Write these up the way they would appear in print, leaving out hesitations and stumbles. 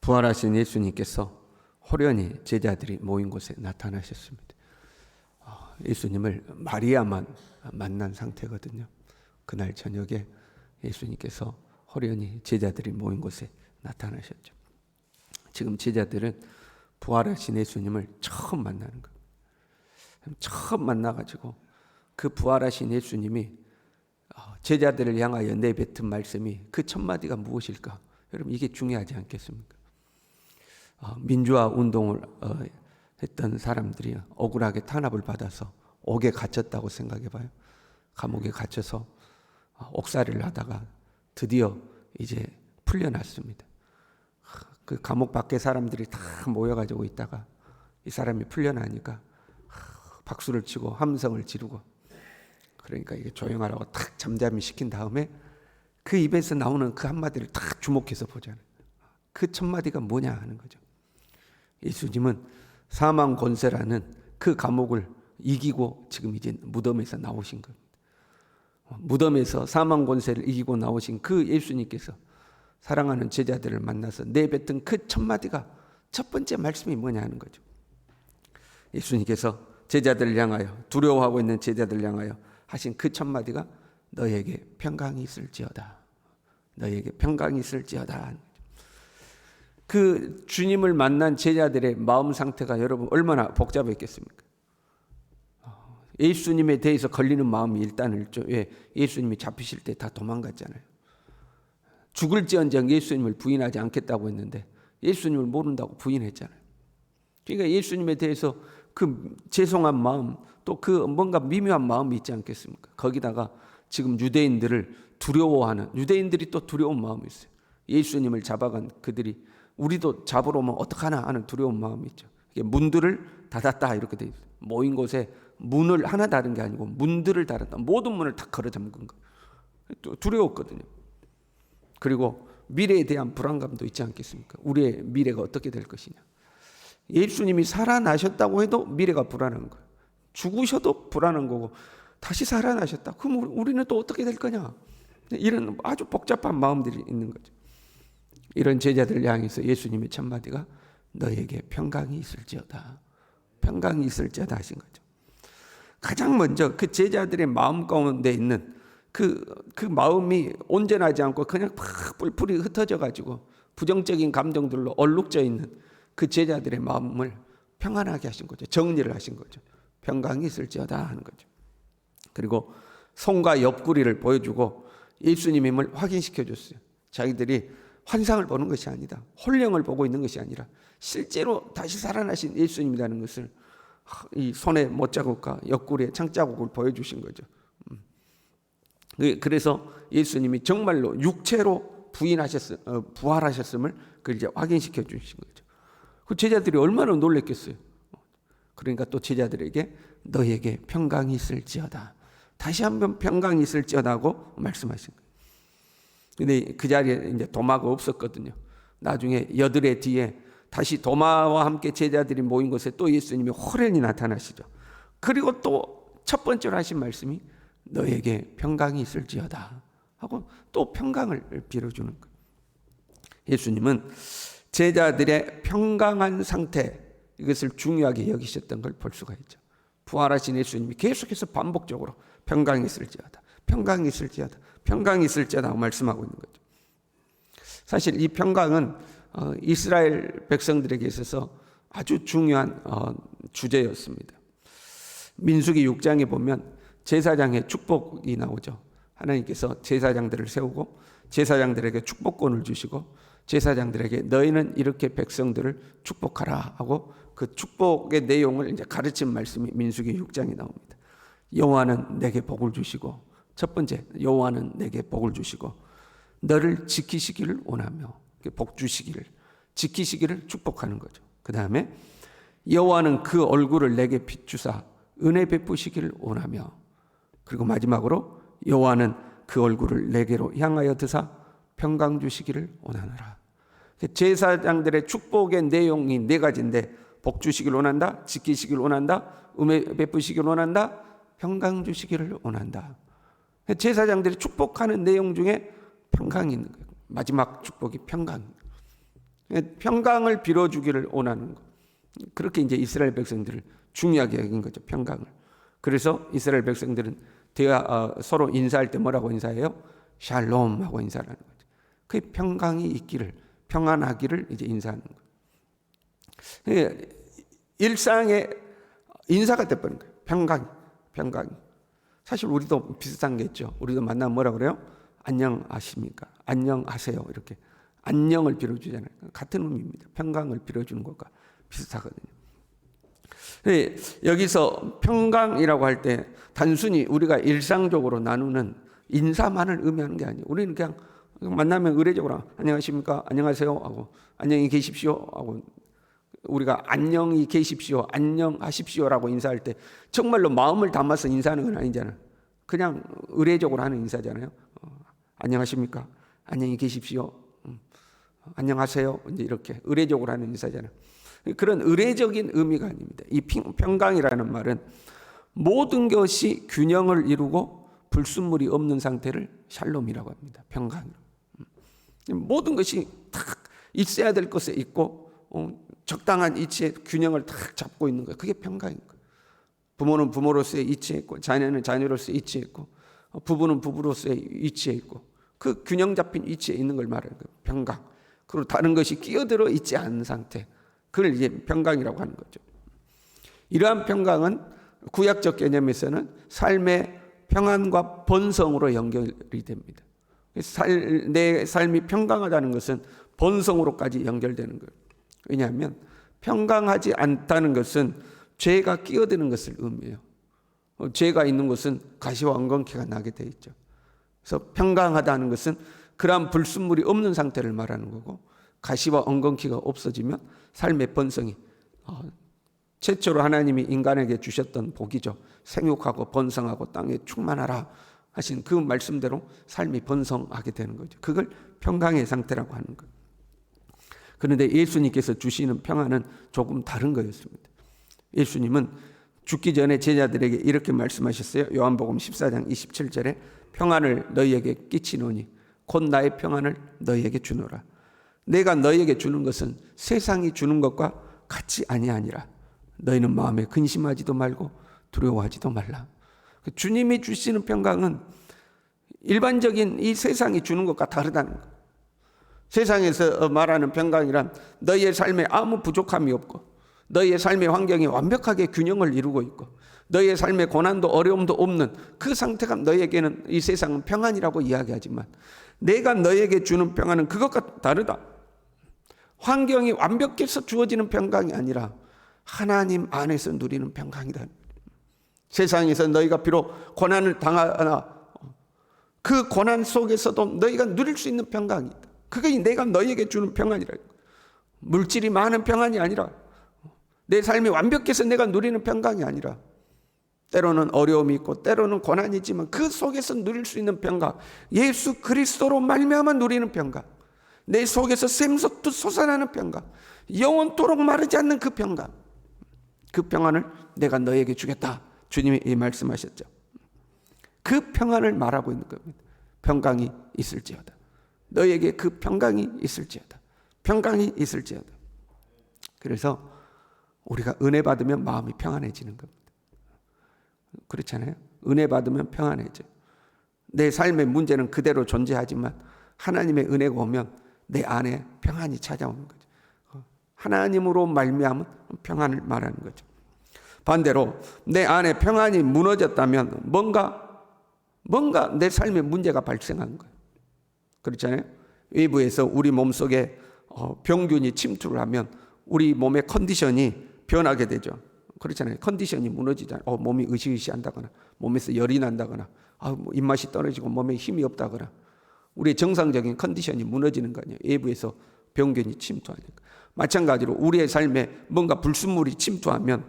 부활하신 예수님께서 호련히 제자들이 모인 곳에 나타나셨습니다. 예수님을 마리아만 만난 상태거든요. 그날 저녁에 예수님께서 호련히 제자들이 모인 곳에 나타나셨죠. 지금 제자들은 부활하신 예수님을 처음 만나는 거예요. 처음 만나가지고 그 부활하신 예수님이 제자들을 향하여 내뱉은 말씀이 그 첫 마디가 무엇일까? 여러분, 이게 중요하지 않겠습니까? 민주화 운동을 했던 사람들이 억울하게 탄압을 받아서 옥에 갇혔다고 생각해봐요. 감옥에 갇혀서 옥살이를 하다가 드디어 이제 풀려났습니다. 그 감옥 밖에 사람들이 다 모여가지고 있다가 이 사람이 풀려나니까 박수를 치고 함성을 지르고, 그러니까 이게 조용하라고 탁 잠잠히 시킨 다음에 그 입에서 나오는 그 한마디를 딱 주목해서 보잖아요. 그 첫 마디가 뭐냐 하는 거죠. 예수님은 사망 권세라는 그 감옥을 이기고 지금 이제 무덤에서 나오신 겁니다. 무덤에서 사망 권세를 이기고 나오신 그 예수님께서 사랑하는 제자들을 만나서 내뱉은 그 첫 마디가, 첫 번째 말씀이 뭐냐 하는 거죠. 예수님께서 제자들을 향하여, 두려워하고 있는 제자들을 향하여 하신 그 첫 마디가 너에게 평강이 있을지어다. 너에게 평강이 있을지어다. 그 주님을 만난 제자들의 마음 상태가 여러분 얼마나 복잡했겠습니까? 예수님에 대해서 걸리는 마음이 일단은 예수님이 잡히실 때 다 도망갔잖아요. 죽을지언정 예수님을 부인하지 않겠다고 했는데 예수님을 모른다고 부인했잖아요. 그러니까 예수님에 대해서 그 죄송한 마음, 또 그 뭔가 미묘한 마음이 있지 않겠습니까? 거기다가 지금 유대인들을 두려워하는, 유대인들이 또 두려운 마음이 있어요. 예수님을 잡아간 그들이 우리도 잡으러 오면 어떡하나 하는 두려운 마음이 있죠. 문들을 닫았다 이렇게 돼 있어요. 모인 곳에 문을 하나 닫은 게 아니고 문들을 닫았다. 모든 문을 다 걸어 잠근 거예요. 두려웠거든요. 그리고 미래에 대한 불안감도 있지 않겠습니까? 우리의 미래가 어떻게 될 것이냐. 예수님이 살아나셨다고 해도 미래가 불안한 거예요. 죽으셔도 불안한 거고, 다시 살아나셨다. 그럼 우리는 또 어떻게 될 거냐. 이런 아주 복잡한 마음들이 있는 거죠. 이런 제자들을 향해서 예수님의 첫 마디가 너에게 평강이 있을지어다. 평강이 있을지어다 하신 거죠. 가장 먼저 그 제자들의 마음 가운데 있는 그 마음이 온전하지 않고 그냥 팍 뿔뿔이 흩어져 가지고 부정적인 감정들로 얼룩져 있는 그 제자들의 마음을 평안하게 하신 거죠. 정리를 하신 거죠. 평강이 있을지어다 하는 거죠. 그리고 손과 옆구리를 보여주고 예수님임을 확인시켜 줬어요. 자기들이 환상을 보는 것이 아니다. 혼령을 보고 있는 것이 아니라 실제로 다시 살아나신 예수님이라는 것을 이 손의 못자국과 옆구리의 창자국을 보여주신 거죠. 그래서 예수님이 정말로 육체로 부활하셨음을 그걸 이제 확인시켜 주신 거죠. 그 제자들이 얼마나 놀랐겠어요. 그러니까 또 제자들에게 너에게 평강이 있을지어다. 다시 한번 평강이 있을지어다고 말씀하신 거예요. 근데 그 자리에 이제 도마가 없었거든요. 나중에 여드레 뒤에 다시 도마와 함께 제자들이 모인 곳에 또 예수님이 호련히 나타나시죠. 그리고 또 첫 번째로 하신 말씀이 너에게 평강이 있을지어다 하고 또 평강을 빌어주는 거예요. 예수님은 제자들의 평강한 상태, 이것을 중요하게 여기셨던 걸 볼 수가 있죠. 부활하신 예수님이 계속해서 반복적으로 평강이 있을지어다, 평강이 있을지어다, 평강이 있을지어다 말씀하고 있는 거죠. 사실 이 평강은 이스라엘 백성들에게 있어서 아주 중요한 주제였습니다. 민수기 6장에 보면 제사장의 축복이 나오죠. 하나님께서 제사장들을 세우고 제사장들에게 축복권을 주시고 제사장들에게 너희는 이렇게 백성들을 축복하라 하고 그 축복의 내용을 이제 가르친 말씀이 민수기 6장에 나옵니다. 여호와는 내게 복을 주시고, 첫 번째 여호와는 내게 복을 주시고 너를 지키시기를 원하며, 복 주시기를, 지키시기를 축복하는 거죠. 그 다음에 여호와는 그 얼굴을 내게 비추사 은혜 베푸시기를 원하며, 그리고 마지막으로 여호와는 그 얼굴을 내게로 향하여 드사 평강 주시기를 원하노라. 제사장들의 축복의 내용이 네 가지인데, 복 주시기를 원한다, 지키시기를 원한다, 은혜 베푸시기를 원한다, 평강 주시기를 원한다. 제사장들이 축복하는 내용 중에 평강이 있는 거예요. 마지막 축복이 평강. 평강을 빌어주기를 원하는 것. 그렇게 이제 이스라엘 백성들을 중요하게 여긴 거죠. 평강을. 그래서 이스라엘 백성들은 서로 인사할 때 뭐라고 인사해요? 샬롬 하고 인사를 하는 거죠. 그 평강이 있기를, 평안하기를 이제 인사하는 거예요. 일상의 인사가 돼버린 거예요. 평강이. 사실 우리도 비슷한 게 있죠. 우리도 만나면 뭐라 그래요? 안녕하십니까? 안녕하세요. 이렇게 안녕을 빌어주잖아요. 같은 의미입니다. 평강을 빌어주는 것과 비슷하거든요. 여기서 평강이라고 할 때 단순히 우리가 일상적으로 나누는 인사만을 의미하는 게 아니에요. 우리는 그냥 만나면 의례적으로 안녕하십니까? 안녕하세요 하고 안녕히 계십시오 하고 우리가 안녕히 계십시오, 안녕하십시오라고 인사할 때 정말로 마음을 담아서 인사하는 건 아니잖아요. 그냥 의례적으로 하는 인사잖아요. 안녕하십니까? 안녕히 계십시오. 안녕하세요. 이제 이렇게 의례적으로 하는 인사잖아요. 그런 의례적인 의미가 아닙니다. 이 평강이라는 말은 모든 것이 균형을 이루고 불순물이 없는 상태를 샬롬이라고 합니다. 평강. 모든 것이 딱 있어야 될 것에 있고 적당한 이치에 균형을 딱 잡고 있는 거예요. 그게 평강인 거예요. 부모는 부모로서의 이치에 있고 자녀는 자녀로서의 이치에 있고 부부는 부부로서의 이치에 있고 그 균형 잡힌 이치에 있는 걸 말하는 거예요. 평강. 그리고 다른 것이 끼어들어 있지 않은 상태. 그걸 이제 평강이라고 하는 거죠. 이러한 평강은 구약적 개념에서는 삶의 평안과 번성으로 연결이 됩니다. 내 삶이 평강하다는 것은 번성으로까지 연결되는 거예요. 왜냐하면 평강하지 않다는 것은 죄가 끼어드는 것을 의미해요. 죄가 있는 곳은 가시와 엉겅퀴가 나게 돼 있죠. 그래서 평강하다는 것은 그러한 불순물이 없는 상태를 말하는 거고 가시와 엉겅퀴가 없어지면 삶의 번성이 최초로 하나님이 인간에게 주셨던 복이죠. 생육하고 번성하고 땅에 충만하라 하신 그 말씀대로 삶이 번성하게 되는 거죠. 그걸 평강의 상태라고 하는 거예요. 그런데 예수님께서 주시는 평안은 조금 다른 거였습니다. 예수님은 죽기 전에 제자들에게 이렇게 말씀하셨어요. 요한복음 14장 27절에 평안을 너희에게 끼치노니 곧 나의 평안을 너희에게 주노라. 내가 너희에게 주는 것은 세상이 주는 것과 같이 아니하니라. 너희는 마음에 근심하지도 말고 두려워하지도 말라. 주님이 주시는 평강은 일반적인 이 세상이 주는 것과 다르다는 것. 세상에서 말하는 평강이란 너희의 삶에 아무 부족함이 없고 너희의 삶의 환경이 완벽하게 균형을 이루고 있고 너희의 삶에 고난도 어려움도 없는 그 상태가 너희에게는 이 세상은 평안이라고 이야기하지만 내가 너희에게 주는 평안은 그것과 다르다. 환경이 완벽해서 주어지는 평강이 아니라 하나님 안에서 누리는 평강이다. 세상에서 너희가 비록 고난을 당하나 그 고난 속에서도 너희가 누릴 수 있는 평강이다. 그게 내가 너희에게 주는 평안이라. 물질이 많은 평안이 아니라 내 삶이 완벽해서 내가 누리는 평강이 아니라 때로는 어려움이 있고 때로는 고난이 있지만 그 속에서 누릴 수 있는 평강, 예수 그리스도로 말미암아 누리는 평강, 내 속에서 샘솟듯 솟아나는 평강, 영원토록 마르지 않는 그 평강, 그 평안을 내가 너희에게 주겠다. 주님이 이 말씀하셨죠. 그 평안을 말하고 있는 겁니다. 평강이 있을지어다. 너희에게 그 평강이 있을지어다. 평강이 있을지어다. 그래서 우리가 은혜 받으면 마음이 평안해지는 겁니다. 그렇잖아요. 은혜 받으면 평안해져. 내 삶의 문제는 그대로 존재하지만 하나님의 은혜가 오면 내 안에 평안이 찾아오는 거죠. 하나님으로 말미암은 평안을 말하는 거죠. 반대로 내 안에 평안이 무너졌다면 뭔가 내 삶에 문제가 발생한 거예요. 그렇잖아요. 외부에서 우리 몸속에 병균이 침투를 하면 우리 몸의 컨디션이 변하게 되죠. 그렇잖아요. 컨디션이 무너지잖아요. 몸이 으시으시한다거나 몸에서 열이 난다거나 입맛이 떨어지고 몸에 힘이 없다거나 우리의 정상적인 컨디션이 무너지는 거 아니에요. 외부에서 병균이 침투하니까. 마찬가지로 우리의 삶에 뭔가 불순물이 침투하면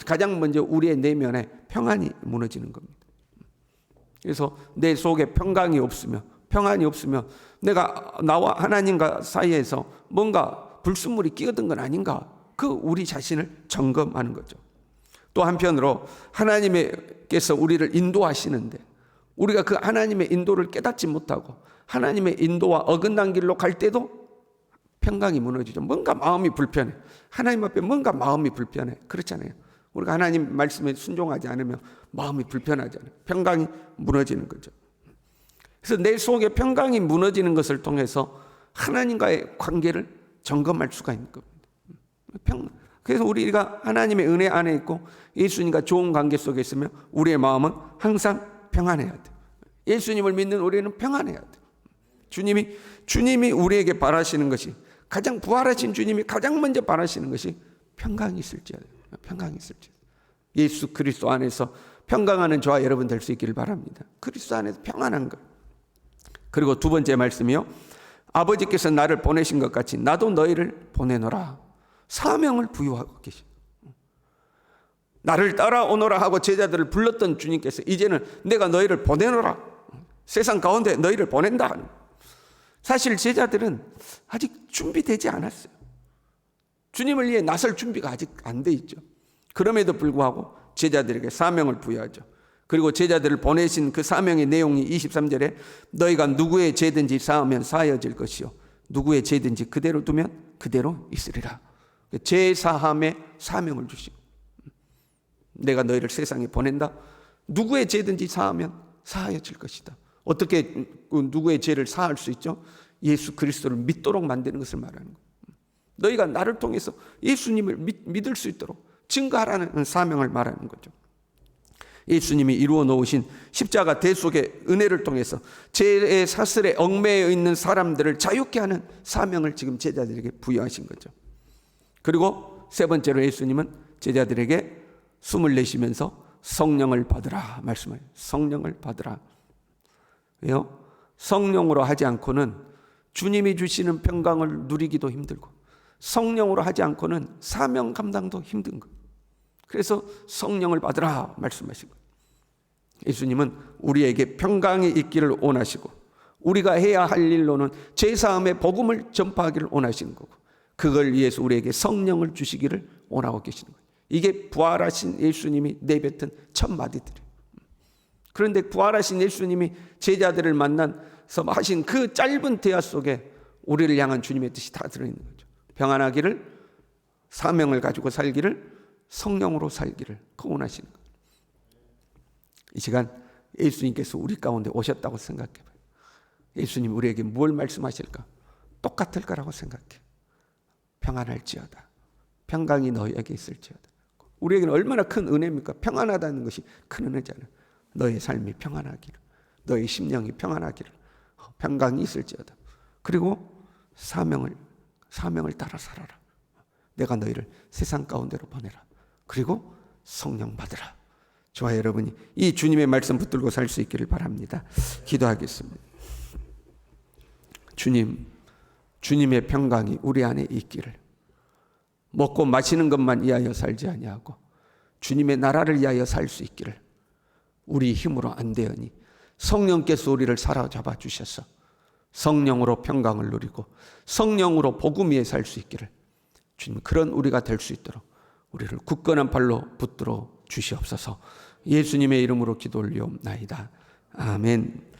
가장 먼저 우리의 내면에 평안이 무너지는 겁니다. 그래서 내 속에 평안이 없으면 내가 나와 하나님과 사이에서 뭔가 불순물이 끼어든 건 아닌가? 그 우리 자신을 점검하는 거죠. 또 한편으로 하나님께서 우리를 인도하시는데 우리가 그 하나님의 인도를 깨닫지 못하고 하나님의 인도와 어긋난 길로 갈 때도 평강이 무너지죠. 뭔가 마음이 불편해. 하나님 앞에 뭔가 마음이 불편해. 그렇잖아요. 우리가 하나님 말씀에 순종하지 않으면 마음이 불편하잖아요. 평강이 무너지는 거죠. 그래서 내 속에 평강이 무너지는 것을 통해서 하나님과의 관계를 점검할 수가 있는 겁니다. 그래서 우리가 하나님의 은혜 안에 있고 예수님과 좋은 관계 속에 있으면 우리의 마음은 항상 평안해야 돼요. 예수님을 믿는 우리는 평안해야 돼요. 주님이 우리에게 바라시는 것이, 가장 부활하신 주님이 가장 먼저 바라시는 것이 평강이 있을지어다. 평강이 있을지어다. 예수 그리스도 안에서 평강하는 저와 여러분 될 수 있기를 바랍니다. 그리스도 안에서 평안한 것. 그리고 두 번째 말씀이요. 아버지께서 나를 보내신 것 같이 나도 너희를 보내노라. 사명을 부여하고 계십니다. 나를 따라오너라 하고 제자들을 불렀던 주님께서 이제는 내가 너희를 보내노라. 세상 가운데 너희를 보낸다. 사실 제자들은 아직 준비되지 않았어요. 주님을 위해 나설 준비가 아직 안 돼 있죠. 그럼에도 불구하고 제자들에게 사명을 부여하죠. 그리고 제자들을 보내신 그 사명의 내용이 23절에 너희가 누구의 죄든지 사하면 사하여질 것이요 누구의 죄든지 그대로 두면 그대로 있으리라. 죄 사함의 사명을 주시고 내가 너희를 세상에 보낸다. 누구의 죄든지 사하면 사하여질 것이다. 어떻게 누구의 죄를 사할 수 있죠? 예수 그리스도를 믿도록 만드는 것을 말하는 거예요. 너희가 나를 통해서 예수님을 믿을 수 있도록 증거하라는 사명을 말하는 거죠. 예수님이 이루어 놓으신 십자가 대속의 은혜를 통해서 죄의 사슬에 얽매여 있는 사람들을 자유케 하는 사명을 지금 제자들에게 부여하신 거죠. 그리고 세 번째로 예수님은 제자들에게 숨을 내쉬면서 성령을 받으라 말씀해요. 성령을 받으라. 왜요? 성령으로 하지 않고는 주님이 주시는 평강을 누리기도 힘들고 성령으로 하지 않고는 사명 감당도 힘든 거예요. 그래서 성령을 받으라 말씀하신 거예요. 예수님은 우리에게 평강이 있기를 원하시고 우리가 해야 할 일로는 제사함의 복음을 전파하기를 원하시는 거고 그걸 위해서 우리에게 성령을 주시기를 원하고 계시는 거예요. 이게 부활하신 예수님이 내뱉은 첫 마디들이에요. 그런데 부활하신 예수님이 제자들을 만나서 하신 그 짧은 대화 속에 우리를 향한 주님의 뜻이 다 들어있는 거죠. 평안하기를, 사명을 가지고 살기를, 성령으로 살기를 원하시는 거예요. 이 시간 예수님께서 우리 가운데 오셨다고 생각해봐요. 예수님 우리에게 뭘 말씀하실까? 똑같을 거라고 생각해. 평안할지어다. 평강이 너희에게 있을지어다. 우리에게는 얼마나 큰 은혜입니까? 평안하다는 것이 큰 은혜잖아요. 너의 삶이 평안하기를, 너의 심령이 평안하기를, 평강이 있을지어다. 그리고 사명을 따라 살아라. 내가 너희를 세상 가운데로 보내라. 그리고 성령 받으라. 저와 여러분이 이 주님의 말씀 붙들고 살 수 있기를 바랍니다. 기도하겠습니다. 주님의 평강이 우리 안에 있기를, 먹고 마시는 것만 위하여 살지 아니하고 주님의 나라를 위하여 살 수 있기를, 우리 힘으로 안 되으니 성령께서 우리를 사로잡아 주셔서 성령으로 평강을 누리고 성령으로 복음 위에 살 수 있기를 주님 그런 우리가 될 수 있도록 우리를 굳건한 발로 붙들어 주시옵소서. 예수님의 이름으로 기도 올리옵나이다. 아멘.